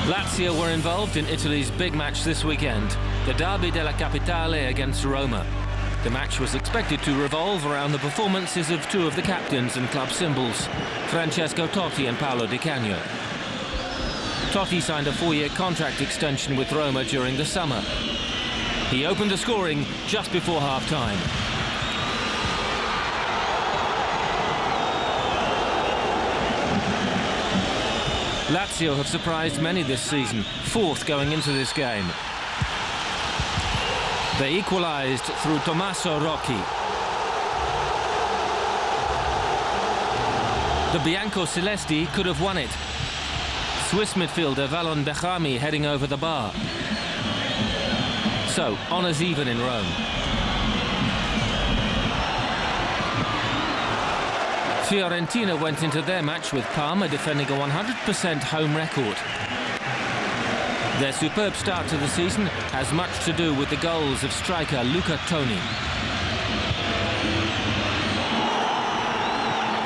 Lazio were involved in Italy's big match this weekend, the Derby della Capitale against Roma. The match was expected to revolve around the performances of two of the captains and club symbols, Francesco Totti and Paolo Di Canio. Totti signed a 4-year contract extension with Roma during the summer. He opened the scoring just before half-time. Lazio have surprised many this season, fourth going into this game. They equalised through Tommaso Rocchi. The Bianco-Celesti could have won it. Swiss midfielder Valon Bechami heading over the bar. So, honours even in Rome. Fiorentina went into their match with Parma defending a 100% home record. Their superb start to the season has much to do with the goals of striker Luca Toni.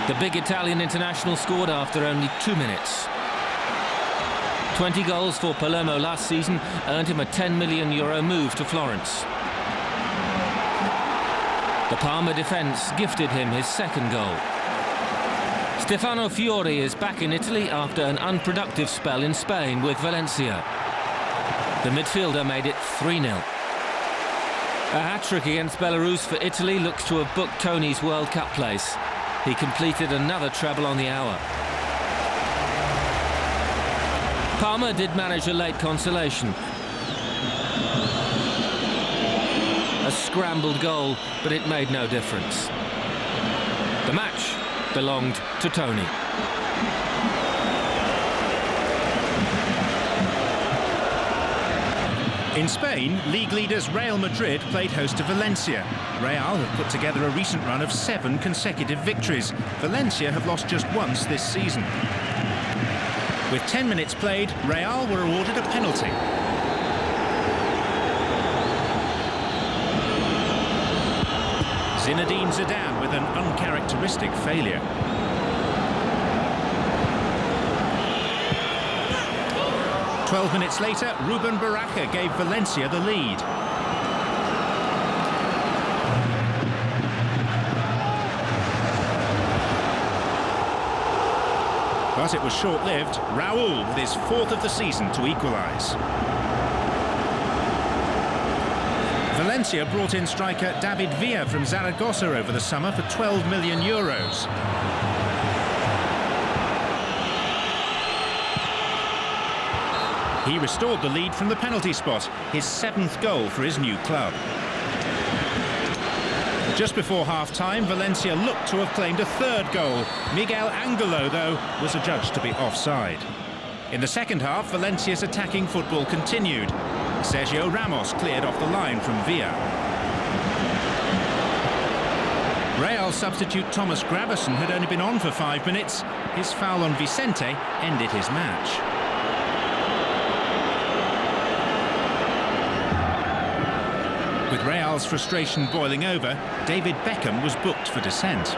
The big Italian international scored after only 2 minutes. 20 goals for Palermo last season earned him a €10 million move to Florence. The Parma defence gifted him his second goal. Stefano Fiori is back in Italy after an unproductive spell in Spain with Valencia. The midfielder made it 3-0. A hat-trick against Belarus for Italy looks to have booked Tony's World Cup place. He completed another treble on the hour. Parma did manage a late consolation. A scrambled goal, but it made no difference. The match belonged to Tony. In Spain, league leaders Real Madrid played host to Valencia. Real have put together a recent run of 7 consecutive victories. Valencia have lost just once this season. With 10 minutes played, Real were awarded a penalty. Zinedine Zidane with an uncharacteristic failure. "12 minutes later, Ruben Baraka gave Valencia the lead. But it was short-lived. Raul with his 4th of the season to equalise. Valencia brought in striker David Villa from Zaragoza over the summer for €12 million. He restored the lead from the penalty spot, his 7th goal for his new club. Just before half-time, Valencia looked to have claimed a 3rd goal. Miguel Angelo, though, was adjudged to be offside. In the second half, Valencia's attacking football continued. Sergio Ramos cleared off the line from Villa. Real substitute Thomas Graberson had only been on for 5 minutes. His foul on Vicente ended his match. With Real's frustration boiling over, David Beckham was booked for dissent.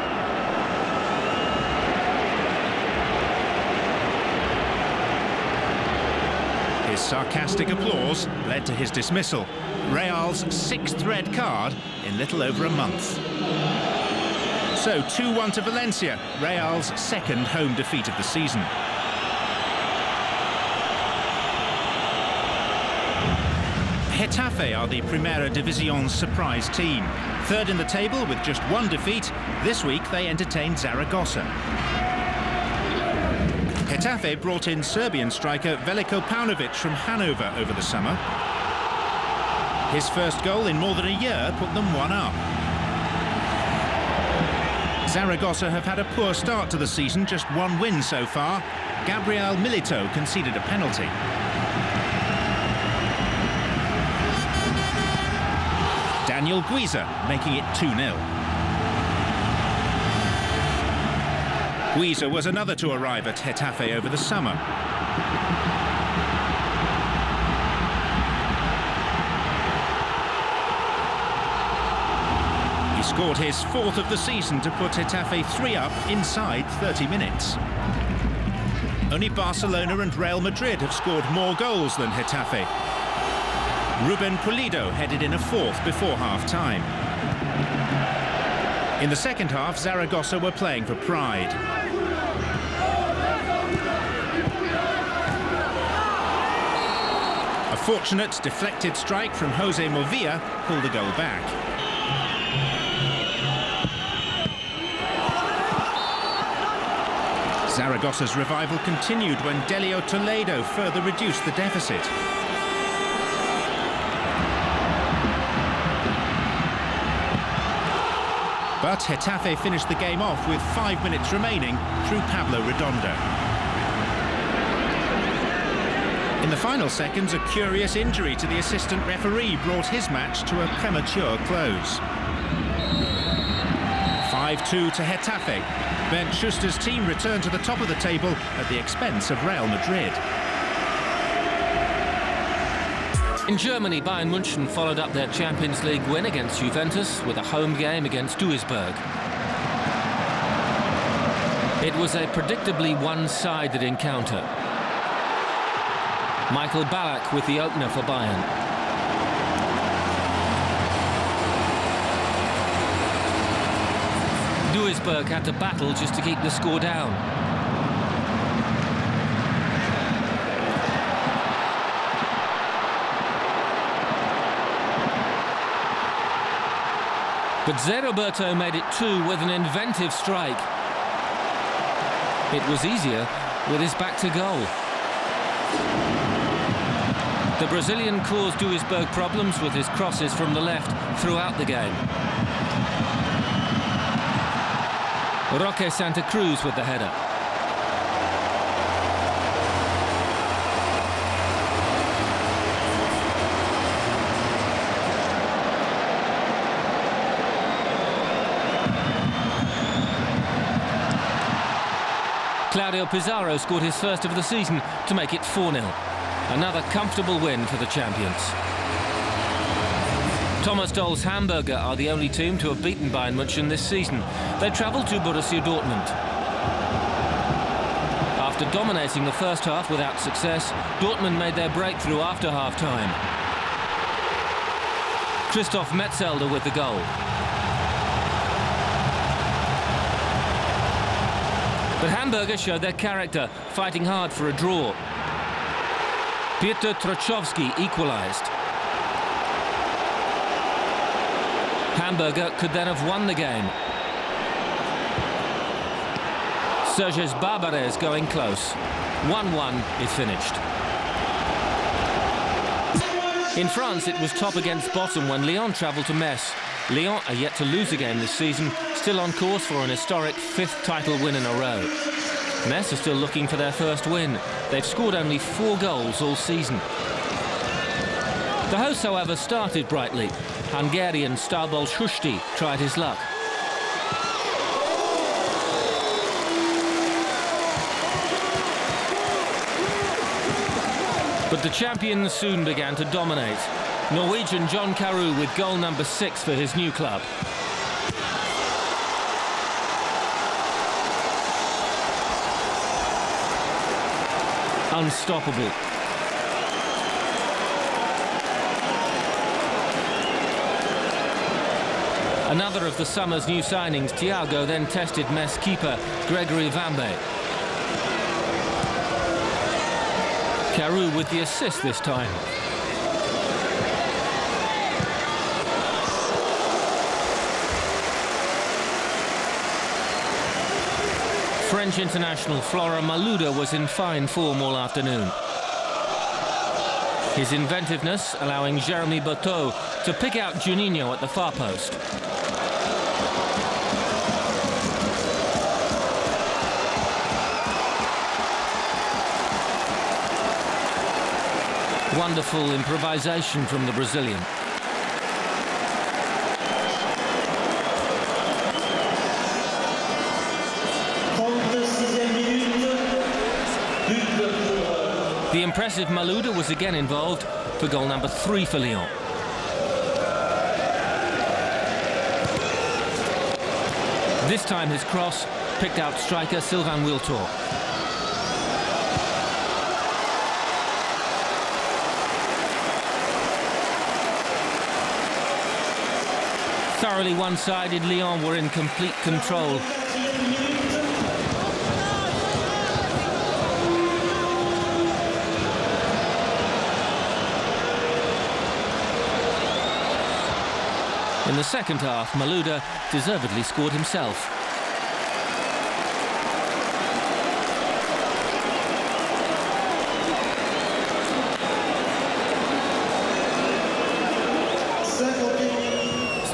His sarcastic applause led to his dismissal. Real's 6th red card in little over a month. So 2-1 to Valencia, Real's 2nd home defeat of the season. Getafe are the Primera Division's surprise team. 3rd in the table with just 1 defeat. This week they entertained Zaragoza. Getafe brought in Serbian striker Veliko Paunovic from Hanover over the summer. His first goal in more than a year put them 1-up. Zaragoza have had a poor start to the season, just 1 win so far. Gabriel Milito conceded a penalty. Daniel Guiza making it 2-0. Guiza was another to arrive at Getafe over the summer. He scored his 4th of the season to put Getafe 3-up inside 30 minutes. Only Barcelona and Real Madrid have scored more goals than Getafe. Ruben Pulido headed in a fourth before half-time. In the second half, Zaragoza were playing for pride. A fortunate deflected strike from Jose Movilla pulled the goal back. Zaragoza's revival continued when Delio Toledo further reduced the deficit. But Getafe finished the game off with 5 minutes remaining through Pablo Redondo. In the final seconds, a curious injury to the assistant referee brought his match to a premature close. 5-2 to Getafe. Bernd Schuster's team returned to the top of the table at the expense of Real Madrid. In Germany, Bayern München followed up their Champions League win against Juventus with a home game against Duisburg. It was a predictably one-sided encounter. Michael Ballack with the opener for Bayern. Duisburg had to battle just to keep the score down. But Zé Roberto made it 2 with an inventive strike. It was easier with his back to goal. The Brazilian caused Duisburg problems with his crosses from the left throughout the game. Roque Santa Cruz with the header. Claudio Pizarro scored his first of the season to make it 4-0. Another comfortable win for the champions. Thomas Doll's Hamburger are the only team to have beaten Bayern München this season. They travelled to Borussia Dortmund. After dominating the first half without success, Dortmund made their breakthrough after half-time. Christoph Metzelder with the goal. But Hamburger showed their character, fighting hard for a draw. Piotr Trochowski equalised. Hamburger could then have won the game. Serges Barbares going close. 1-1 it finished. In France, it was top against bottom when Lyon travelled to Metz. Lyon are yet to lose a game this season, still on course for an historic 5th title win in a row. Metz are still looking for their first win. They've scored only 4 goals all season. The hosts, however, started brightly. Hungarian Starbol Shushti tried his luck. But the champions soon began to dominate. Norwegian John Carew with goal number 6 for his new club. Unstoppable. Another of the summer's new signings, Thiago, then tested Metz keeper Gregory Vambe. Carew with the assist this time. French international Florent Malouda was in fine form all afternoon. His inventiveness allowing Jeremy Boteau to pick out Juninho at the far post. Wonderful improvisation from the Brazilian. The impressive Malouda was again involved for goal number 3 for Lyon. This time his cross picked out striker Sylvain Wiltord. Thoroughly one-sided, Lyon were in complete control. In the second half, Malouda deservedly scored himself.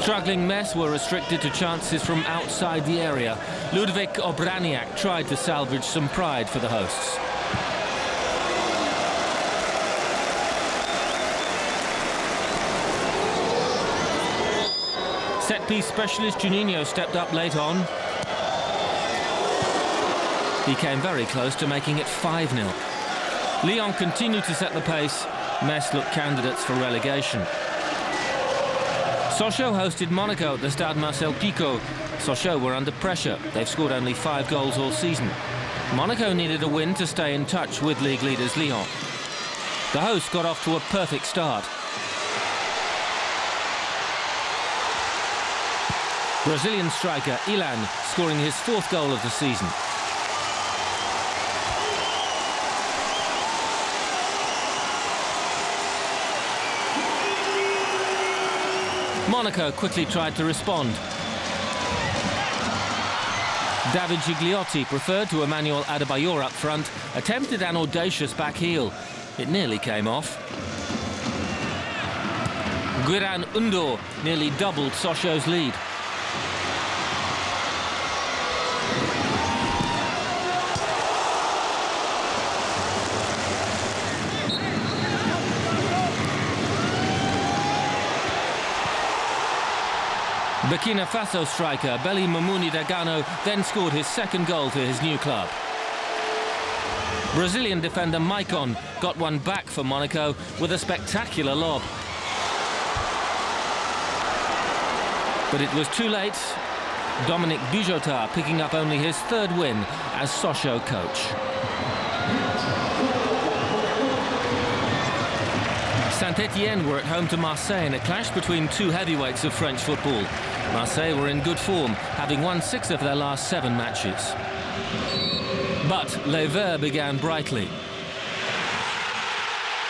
Struggling Metz were restricted to chances from outside the area. Ludwik Obraniak tried to salvage some pride for the hosts. Set-piece specialist Juninho stepped up late on. He came very close to making it 5-0. Lyon continued to set the pace. Metz looked candidates for relegation. Sochaux hosted Monaco at the Stade Marcel Picot. Sochaux were under pressure. They've scored only 5 goals all season. Monaco needed a win to stay in touch with league leaders Lyon. The hosts got off to a perfect start. Brazilian striker Ilan scoring his 4th goal of the season. Monaco quickly tried to respond. David Gigliotti, preferred to Emmanuel Adebayor up front, attempted an audacious back heel. It nearly came off. Guiran Undor nearly doubled Sochaux's lead. Burkina Faso striker Belly Mamouni Dagano then scored his 2nd goal for his new club. Brazilian defender Maicon got one back for Monaco with a spectacular lob. But it was too late. Dominique Bijotard picking up only his 3rd win as Sochaux coach. Saint-Etienne were at home to Marseille in a clash between 2 heavyweights of French football. Marseille were in good form, having won 6 of their last 7 matches. But Les Verts began brightly.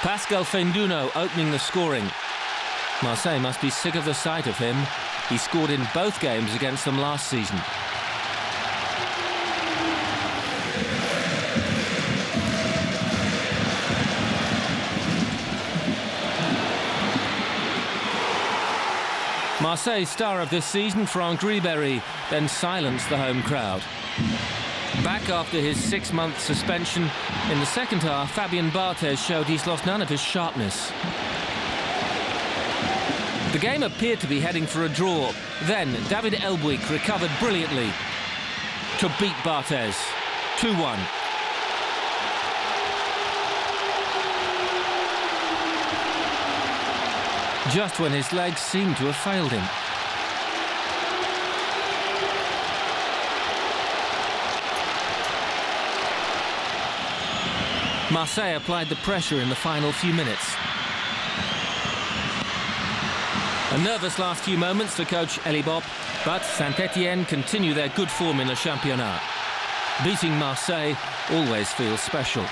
Pascal Fenduno opening the scoring. Marseille must be sick of the sight of him. He scored in both games against them last season. Marseille's star of this season, Franck Ribéry, then silenced the home crowd. Back after his 6-month suspension, in the second half, Fabien Barthez showed he's lost none of his sharpness. The game appeared to be heading for a draw. Then David Elbuik recovered brilliantly to beat Barthez. 2-1. Just when his legs seemed to have failed him. Marseille applied the pressure in the final few minutes. A nervous last few moments for coach Elie Bopp, but Saint-Etienne continue their good form in the championnat. Beating Marseille always feels special.